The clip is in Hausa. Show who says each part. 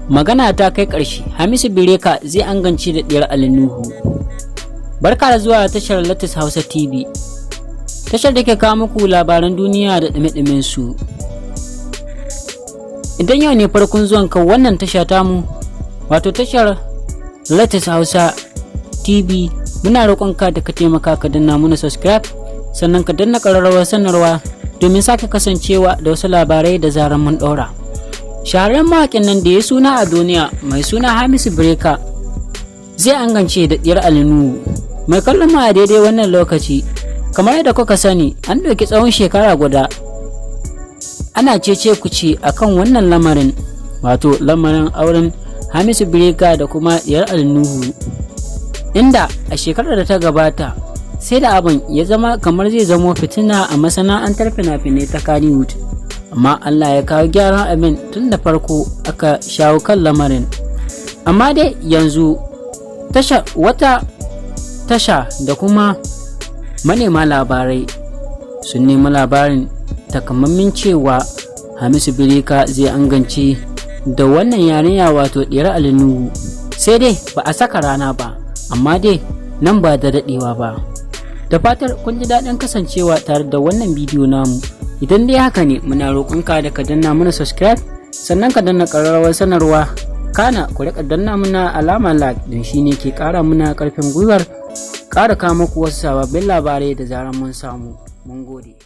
Speaker 1: Magana ta kai ƙarshe, Hamisu Bireka zai angance da Diyar Nuhu. Barka da zuwa tashar latest Hausa TV. Tashar da ke kawo muku labaran duniya da ɗume-ɗumen su. Idan yau ne farkon zuwan ka wannan tasha tamu, wato tashar latest Hausa TV, muna roƙonka da ka taimaka ka danna muna subscribe, sannan ka danna ƙararrawar sanarwa domin sake kasancewa da wasu labarai da zaran mun ɗora. Shahararren mawaƙin nan da ya suna a duniya mai suna Hamisu Bireka zai angance da Diyar Nuhu. Mai kallon mu a daidai wannan lokaci, kamar yadda kuka sani, an ɗauki tsawon shekara guda ana cece kuce akan wannan lamarin, wato lamarin auren Hamisu Bireka da kuma Diyar Nuhu, inda a shekarar da ta gabata sai da abin ya zama kamar zai zamo fitina a masana'antar fina-finai ta Kannywood, amma Allah ya kawo gyaran abin tun da farko aka shawo kan lamarin. Amma dai yanzu wata tasha da kuma manema labarai sun nemi labarin takamaiman cewa Hamisu Bireka zai angance da wannan yarinya, wato Diyar Nuhu, sai dai ba a saka rana ba, amma dai nan ba da daɗewa ba. Da fatar kun ji daɗin kasancewa tare da wannan bidiyo namu. Idan dai haka ne, muna roƙonka da ka danna mana subscribe, sannan ka danna ƙararrawar sanarwa, kana ku riƙa danna mana alama like, don shi ne ke ƙara muna ƙarfin gwiwar ƙara kawo muku wasu sababbin labarai da zaran mun samu. Mun gode.